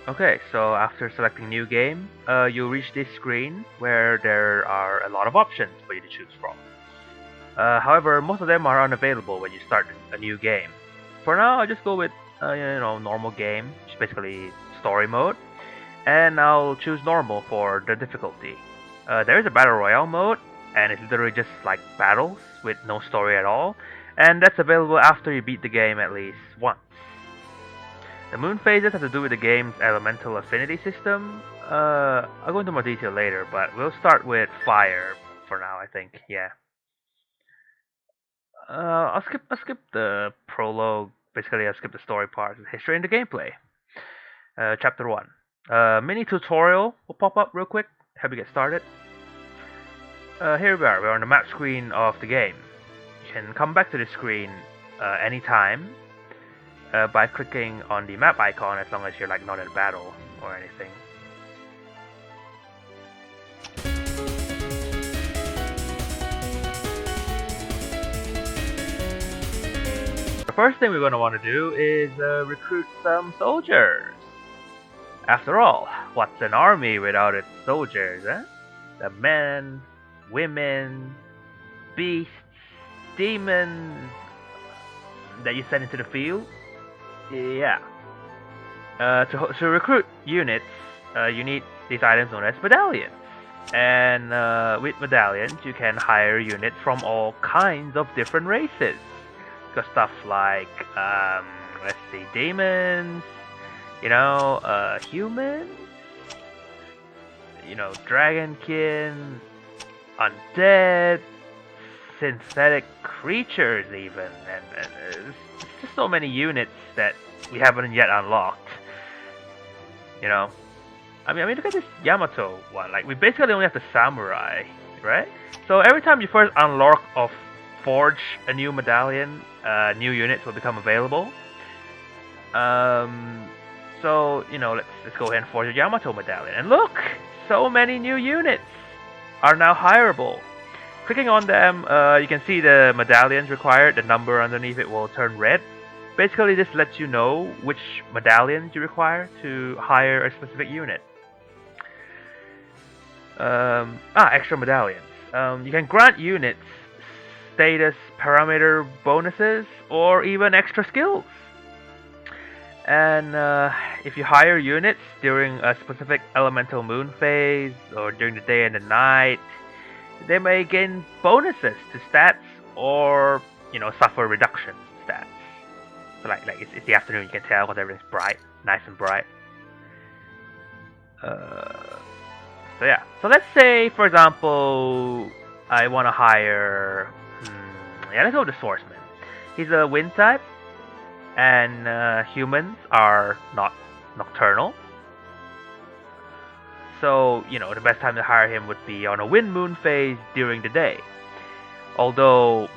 Okay, so after selecting new game, you'll reach this screen where there are a lot of options for you to choose from. However, most of them are unavailable when you start a new game. For now, I'll just go with normal game, which is basically story mode, and I'll choose normal for the difficulty. There is a battle royale mode, and it's literally just like battles with no story at all, and that's available after you beat the game at least once. The moon phases have to do with the game's elemental affinity system. I'll go into more detail later, but we'll start with fire for now, I think. Yeah. I'll skip the prologue. Basically, I'll skip the story part, the history and the gameplay. Chapter 1. Mini tutorial will pop up real quick. Help you get started. Here we are. We're on the map screen of the game. You can come back to the screen anytime by clicking on the map icon, as long as you're like not in battle or anything. The first thing we're going to want to do is recruit some soldiers. After all, what's an army without its soldiers, eh? The men, women, beasts, demons that you send into the field. Yeah. To recruit units, you need these items known as medallions. And with medallions, you can hire units from all kinds of different races. Got stuff like, let's see, demons, humans, dragonkin, undead, synthetic creatures even, and it's just so many units that we haven't yet unlocked. I mean, look at this Yamato one. Like, we basically only have the samurai, right? So every time you first unlock or forge a new medallion, new units will become available. So let's go ahead and forge a Yamato medallion, and look, so many new units are now hireable. Clicking on them, you can see the medallions required. The number underneath it will turn red. Basically, this lets you know which medallions you require to hire a specific unit. Extra medallions. You can grant units status parameter bonuses or even extra skills. And if you hire units during a specific elemental moon phase or during the day and the night, they may gain bonuses to stats or suffer reductions to stats. So like it's the afternoon, you can tell because everything's bright, nice and bright. So yeah. So let's say, for example, I want to hire. Let's go with the swordsman. He's a wind type, and humans are not nocturnal. So, the best time to hire him would be on a wind moon phase during the day. Although,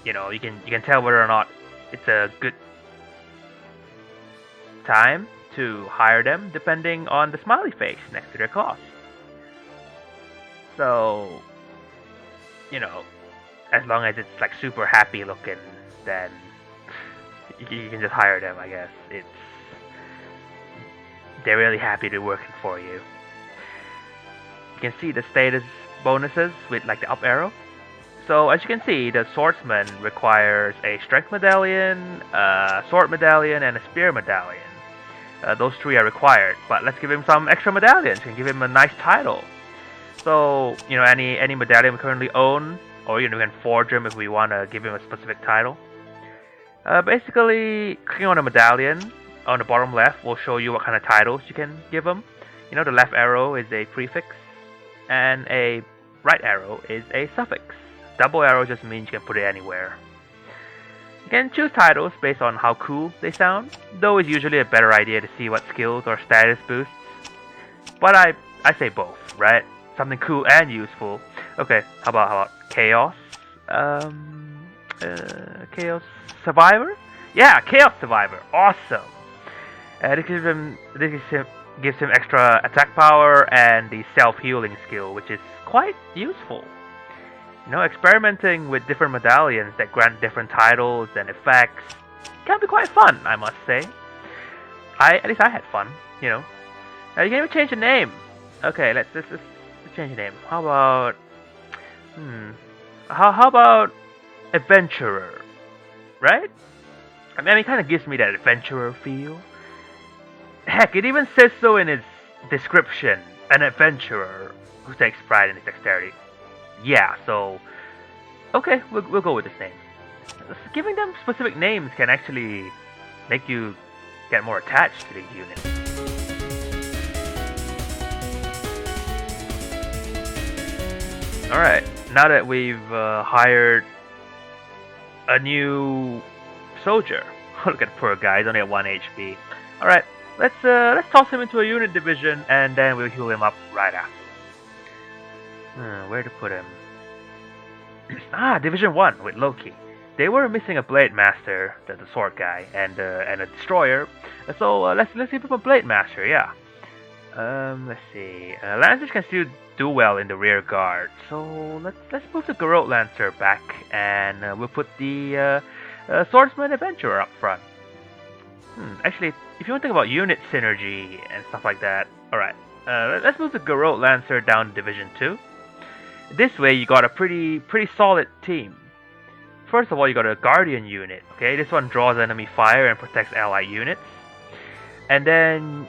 you can tell whether or not it's a good time to hire them depending on the smiley face next to their cost. So, as long as it's like super happy looking, then you can just hire them, I guess. They're really happy to be working for you. You can see the status bonuses with like the up arrow. So as you can see, the swordsman requires a strength medallion, a sword medallion, and a spear medallion. Those three are required, but let's give him some extra medallions and give him a nice title. So any medallion we currently own, or we can forge them if we want to give him a specific title. Basically, clicking on a medallion on the bottom left will show you what kind of titles you can give him. The left arrow is a prefix, and a right arrow is a suffix. Double arrow just means you can put it anywhere. You can choose titles based on how cool they sound, though it's usually a better idea to see what skills or status boosts. But I say both, right? Something cool and useful. Okay, how about Chaos? Chaos Survivor? Yeah, Chaos Survivor. Awesome. This gives him extra attack power and the self-healing skill, which is quite useful. Experimenting with different medallions that grant different titles and effects can be quite fun, I must say. At least I had fun, You can even change the name. Okay, let's change the name. How about how about adventurer, right? I mean, it kind of gives me that adventurer feel. Heck, it even says so in its description. An adventurer who takes pride in his dexterity. Yeah, so okay, we'll go with this name. Giving them specific names can actually make you get more attached to the unit. Alright, now that we've hired a new soldier. Look at the poor guy, he's only at 1 HP. Alright, let's toss him into a unit division and then we'll heal him up right after. Where to put him? Division 1 with Loki. They were missing a Blade Master, the sword guy, and a destroyer. So let's give him a Blade Master, yeah. Let's see. Lancers can still do well in the rear guard, so let's move the Garrote Lancer back, and we'll put the Swordsman Adventurer up front. Actually, if you want to think about unit synergy and stuff like that, alright. Let's move the Garrote Lancer down to Division 2. This way, you got a pretty solid team. First of all, you got a Guardian unit. Okay, this one draws enemy fire and protects allied units. And then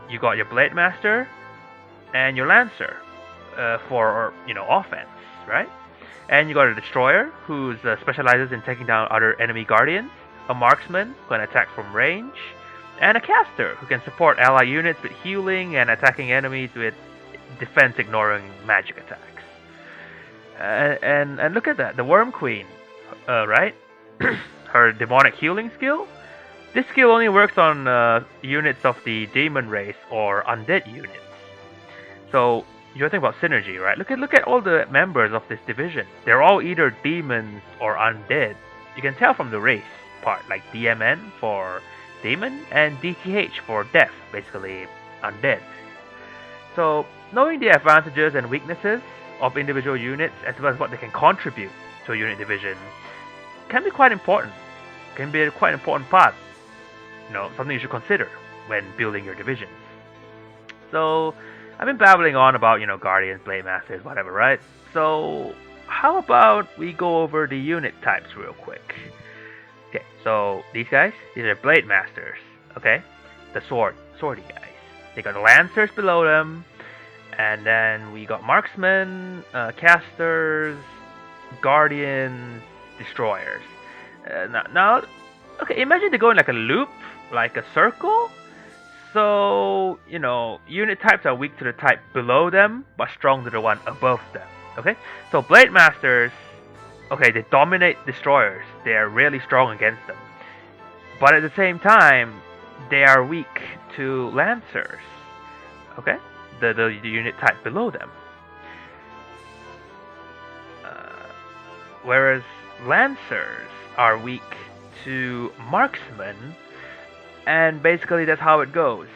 you got your Blade Master and your Lancer for offense, right? And you got a Destroyer who specializes in taking down other enemy Guardians, a Marksman who can attack from range, and a Caster who can support allied units with healing and attacking enemies with defense ignoring magic attacks. And look at that, the Worm Queen, right? Her demonic healing skill. This skill only works on units of the demon race or undead units. So you're thinking about synergy, right? Look at all the members of this division. They're all either demons or undead. You can tell from the race part, like DMN for demon and DTH for death, basically undead. So knowing the advantages and weaknesses of individual units, as well as what they can contribute to a unit division, can be quite important. Can be a quite important part. Something you should consider when building your divisions. So I've been babbling on about Guardians, Blade Masters, whatever, right? So how about we go over the unit types real quick? Okay, so these are Blade Masters. Okay, the swordy guys. They got Lancers below them. And then we got Marksmen, Casters, Guardians, Destroyers. Now, okay, imagine they're going like a loop, like a circle. So, unit types are weak to the type below them, but strong to the one above them. Okay? So, Blade Masters, okay, they dominate Destroyers. They are really strong against them. But at the same time, they are weak to Lancers. Okay? The unit type below them. Whereas Lancers are weak to Marksmen, and basically that's how it goes.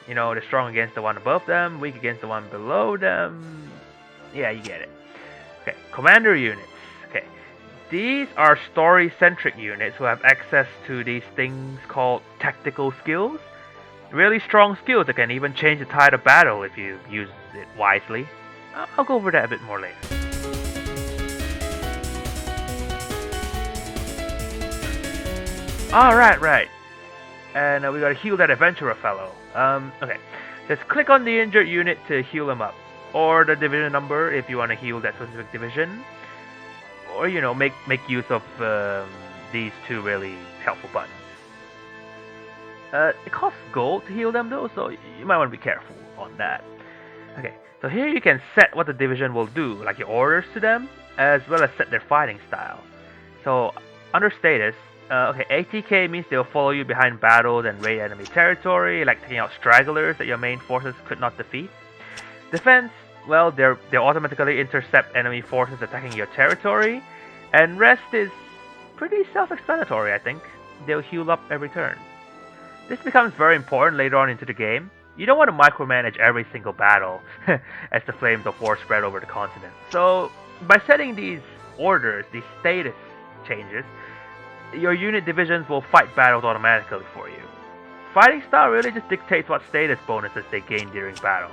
They're strong against the one above them, weak against the one below them. Yeah, you get it. Okay, Commander units. Okay, these are story-centric units who have access to these things called tactical skills. Really strong skills that can even change the tide of battle if you use it wisely. I'll go over that a bit more later. Right. And we gotta heal that adventurer fellow. Okay. Just click on the injured unit to heal him up. Or the division number if you want to heal that specific division. Or, make use of these two really helpful buttons. It costs gold to heal them though, so you might want to be careful on that. Okay, so here you can set what the division will do, like your orders to them, as well as set their fighting style. So, under status, ATK means they'll follow you behind battles and raid enemy territory, like taking out stragglers that your main forces could not defeat. Defense, well, they'll automatically intercept enemy forces attacking your territory. And rest is pretty self-explanatory, I think. They'll heal up every turn. This becomes very important later on into the game. You don't want to micromanage every single battle as the flames of war spread over the continent. So, by setting these orders, these status changes, your unit divisions will fight battles automatically for you. fighting style really just dictates what status bonuses they gain during battle.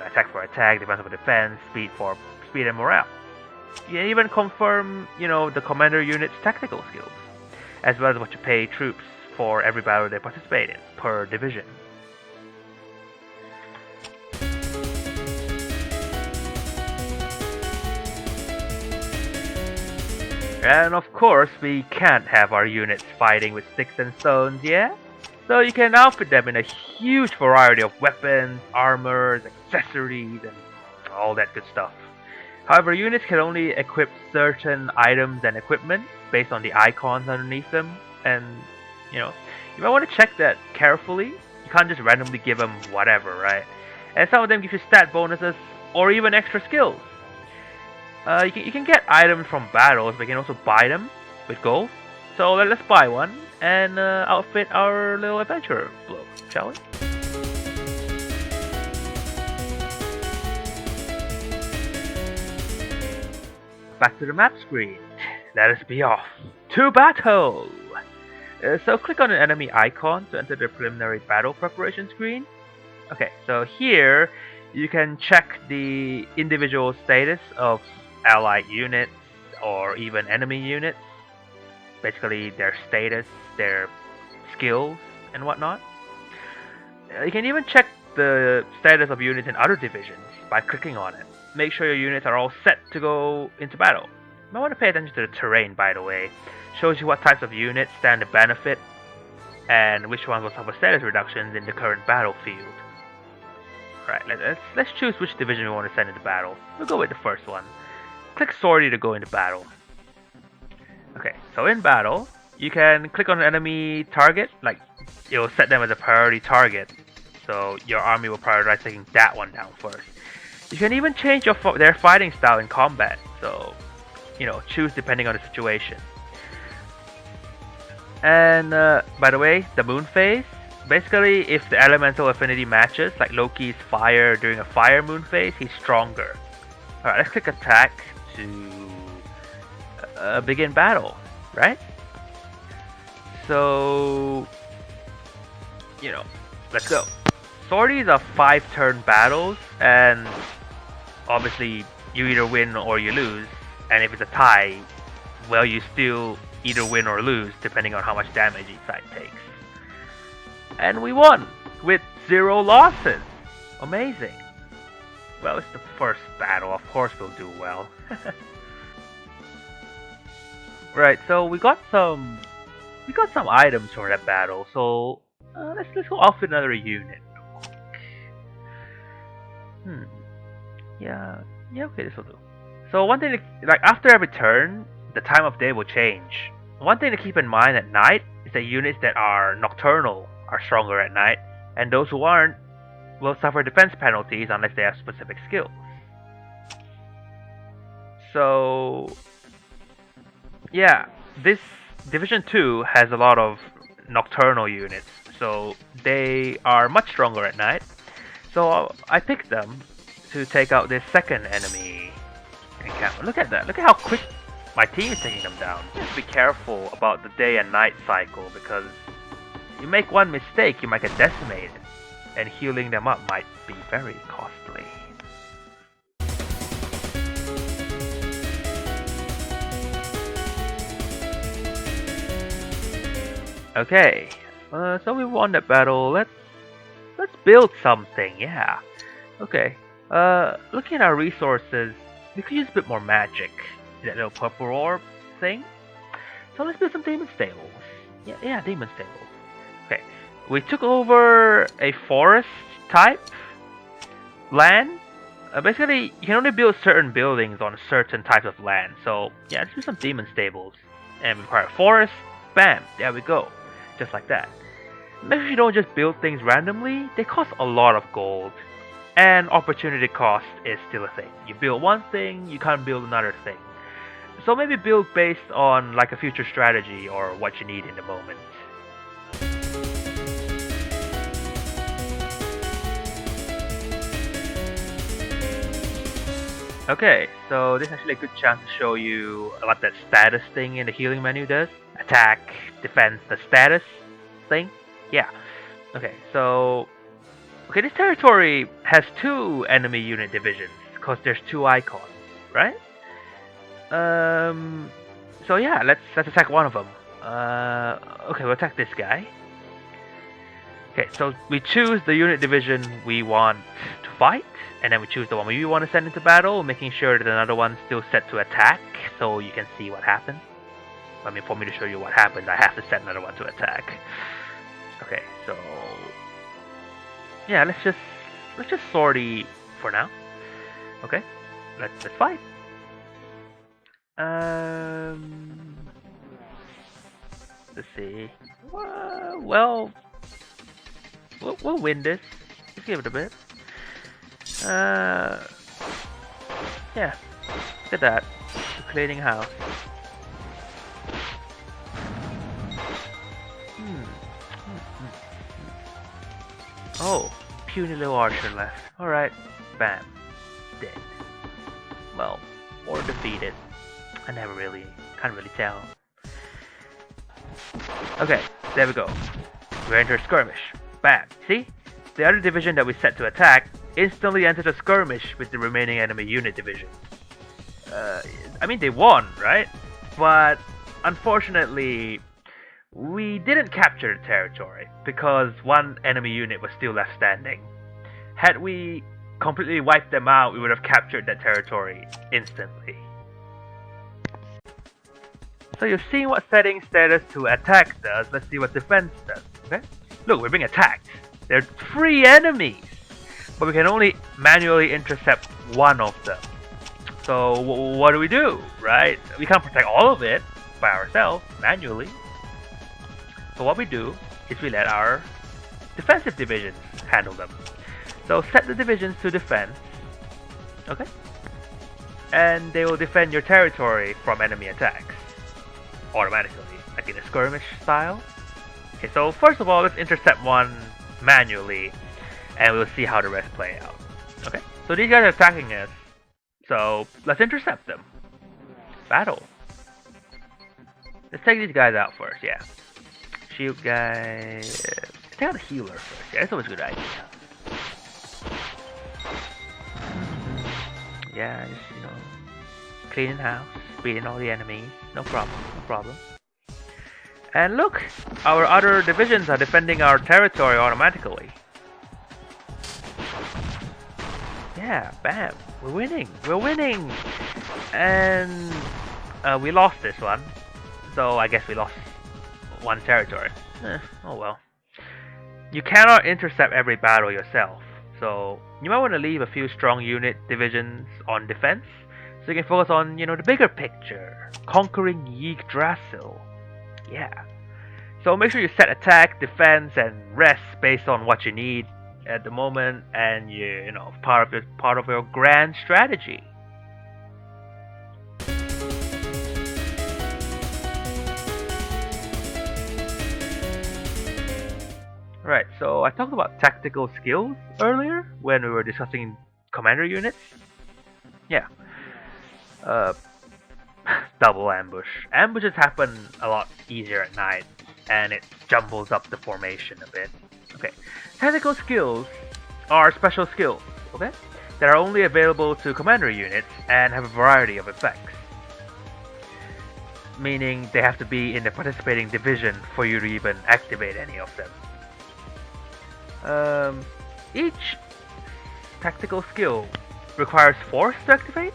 Attack for attack, defense for defense, speed for speed and morale. You can even confirm, the commander unit's tactical skills, as well as what you pay troops for every battle they participate in, per division. And of course, we can't have our units fighting with sticks and stones, yeah? So you can outfit them in a huge variety of weapons, armors, accessories, and all that good stuff. However, units can only equip certain items and equipment based on the icons underneath them, and you might want to check that carefully. You can't just randomly give them whatever, right? And some of them give you stat bonuses or even extra skills. You can get items from battles, but you can also buy them with gold. So let's buy one and outfit our little adventurer bloke, shall we? Back to the map screen. Let us be off to battle! So click on an enemy icon to enter the preliminary battle preparation screen. Okay, so here you can check the individual status of allied units or even enemy units. Basically their status, their skills and whatnot. You can even check the status of units in other divisions by clicking on it. Make sure your units are all set to go into battle. You might want to pay attention to the terrain, by the way. Shows you what types of units stand to benefit and which ones will suffer status reductions in the current battlefield. Alright, let's choose which division we want to send into battle. We'll go with the first one. Click sortie to go into battle. Okay, so in battle, you can click on an enemy target, like it'll set them as a priority target. So your army will prioritize taking that one down first. You can even change their fighting style in combat, so choose depending on the situation. And by the way, the moon phase, basically if the elemental affinity matches, like Loki's fire during a fire moon phase, he's stronger. Alright, let's click attack to begin battle, right? So, let's go. Sorties are 5-turn battles, and obviously you either win or you lose, and if it's a tie, well, you still either win or lose depending on how much damage each side takes. And we won with 0 losses. Amazing. Well, it's the first battle, of course we'll do well. Right, so we got some items from that battle, so let's go outfit another unit. Yeah, okay, this will do. So one thing, after every turn, the time of day will change. One thing to keep in mind at night is that units that are nocturnal are stronger at night, and those who aren't will suffer defense penalties unless they have specific skills. So, yeah, this Division 2 has a lot of nocturnal units, so they are much stronger at night. So I picked them to take out this second enemy encampment. Look at that, look at how quick my team is taking them down. Just be careful about the day and night cycle, because you make one mistake, you might get decimated, and healing them up might be very costly. Okay, so we won that battle. Let's build something, yeah. Okay, looking at our resources, we could use a bit more magic. That little purple orb thing. So let's build some demon stables. Yeah, demon stables. Okay, we took over a forest type land. Basically, you can only build certain buildings on certain types of land. So yeah, let's do some demon stables. And we require a forest. Bam, there we go. Just like that. Make sure you don't just build things randomly. They cost a lot of gold. And opportunity cost is still a thing. You build one thing, you can't build another thing. So maybe build based on like a future strategy or what you need in the moment. Okay, so this is actually a good chance to show you what that status thing in the healing menu does. Attack, defense, the status thing. Yeah. Okay, so this territory has 2 enemy unit divisions because there's 2 icons, right? So yeah, let's attack one of them. Okay, we'll attack this guy. Okay, so we choose the unit division we want to fight, and then we choose the one we want to send into battle, making sure that another one's still set to attack, so you can see what happens. I mean, for me to show you what happens, I have to set another one to attack. Okay, so yeah, let's just sortie for now. Okay, let's fight. Let's see. Well, we'll win this. Let's give it a bit. Yeah. Look at that. The cleaning house. Oh, puny little archer left. Alright. Bam. Dead. Well, or defeated. I can't really tell. Okay, there we go. We enter a skirmish. Bam. See? The other division that we set to attack instantly entered a skirmish with the remaining enemy unit division. I mean, they won, right? But unfortunately, we didn't capture the territory because one enemy unit was still left standing. Had we completely wiped them out, we would have captured that territory instantly. So you've seen what setting status to attack does. Let's see what defense does. Okay? Look, we're being attacked. There are 3 enemies, but we can only manually intercept one of them. So what do? Right? We can't protect all of it by ourselves manually. So what we do is we let our defensive divisions handle them. So set the divisions to defense. Okay? And they will defend your territory from enemy attacks automatically, like in a skirmish style. Okay, so first of all, let's intercept one manually, and we'll see how the rest play out. Okay, so these guys are attacking us, so let's intercept them. Battle. Let's take these guys out first, yeah. Shield guy. Let's take out the healer first, yeah, that's always a good idea. Yeah, just, cleaning house, beating all the enemies. No problem. And look, our other divisions are defending our territory automatically. Yeah, bam, we're winning! And we lost this one, so I guess we lost one territory. Oh well. You cannot intercept every battle yourself, so you might want to leave a few strong unit divisions on defense, so you can focus on, the bigger picture, conquering Yggdrasil. Yeah. So make sure you set attack, defense, and rest based on what you need at the moment, and part of your grand strategy. Right. So I talked about tactical skills earlier when we were discussing commander units. Yeah. Double ambush. Ambushes happen a lot easier at night, and it jumbles up the formation a bit. Okay, tactical skills are special skills, okay, that are only available to commander units and have a variety of effects. Meaning they have to be in the participating division for you to even activate any of them. Each tactical skill requires force to activate,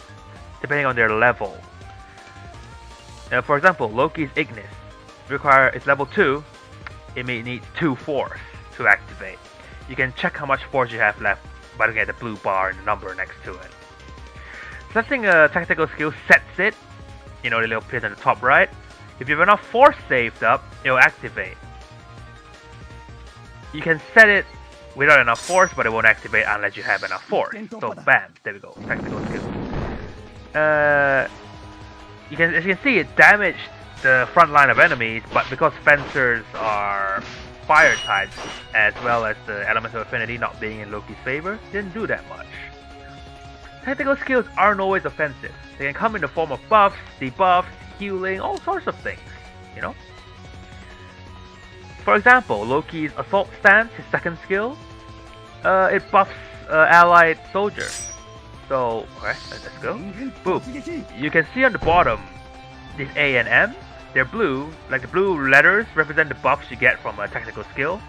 depending on their level. For example, Loki's Ignis is level 2. It may need 2 force to activate. You can check how much force you have left by looking at the blue bar and the number next to it. Setting a tactical skill sets it, the little pin on the top right. If you have enough force saved up, it will activate. You can set it without enough force, but it won't activate unless you have enough force. So bam, there we go, tactical skill. As you can see, it damaged the front line of enemies, but because fencers are fire types, as well as the elemental affinity not being in Loki's favor, didn't do that much. Tactical skills aren't always offensive. They can come in the form of buffs, debuffs, healing, all sorts of things, For example, Loki's Assault Stance, his second skill, it buffs allied soldiers. So, okay, let's go. Boom. You can see on the bottom, this A and M, they're blue. Like the blue letters represent the buffs you get from a technical skill.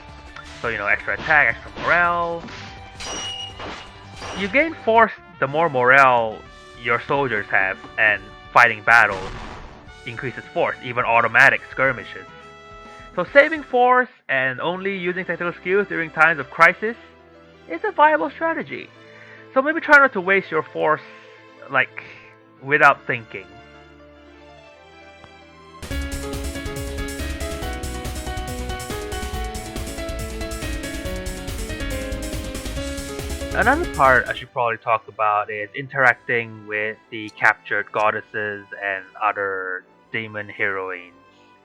So, you know, extra attack, extra morale. You gain force the more morale your soldiers have, and fighting battles increases force, even automatic skirmishes. So saving force and only using technical skills during times of crisis is a viable strategy. So maybe try not to waste your force, like, without thinking. Another part I should probably talk about is interacting with the captured goddesses and other demon heroines.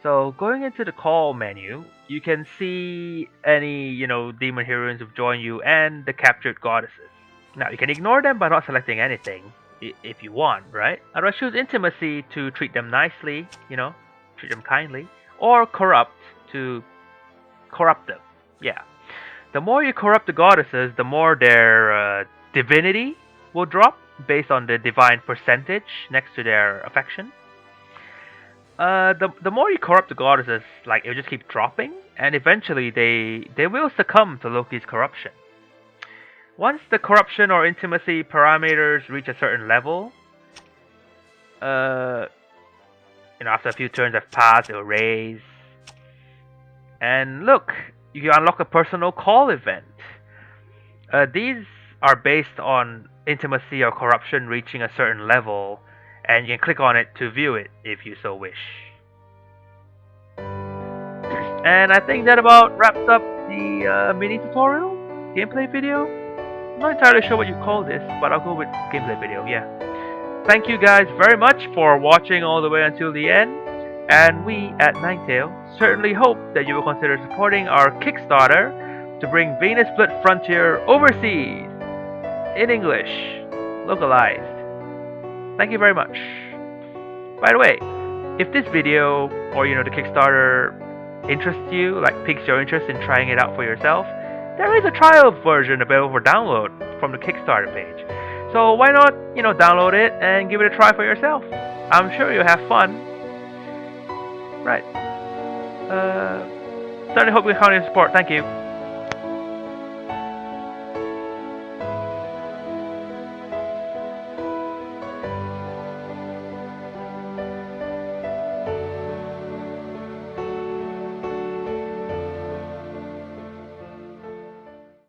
So going into the call menu, you can see any, demon heroines who've joined you and the captured goddesses. Now you can ignore them by not selecting anything, if you want, right? Otherwise choose intimacy to treat them nicely, treat them kindly, or corrupt to corrupt them. Yeah. The more you corrupt the goddesses, the more their divinity will drop based on the divine percentage next to their affection. The more you corrupt the goddesses, like, it'll just keep dropping, and eventually they will succumb to Loki's corruption. Once the corruption or intimacy parameters reach a certain level, after a few turns have passed, it will raise. And look, you unlock a personal call event. These are based on intimacy or corruption reaching a certain level, and you can click on it to view it if you so wish. And I think that about wraps up the mini tutorial, gameplay video. I'm not entirely sure what you call this, but I'll go with gameplay video, yeah. Thank you guys very much for watching all the way until the end, and we at Ninetail certainly hope that you will consider supporting our Kickstarter to bring Venusblood Frontier overseas, in English, localized. Thank you very much. By the way, if this video, or the Kickstarter interests you, like piques your interest in trying it out for yourself, there is a trial version available for download from the Kickstarter page. So why not, download it and give it a try for yourself? I'm sure you'll have fun. Right. Certainly hope you found your support. Thank you.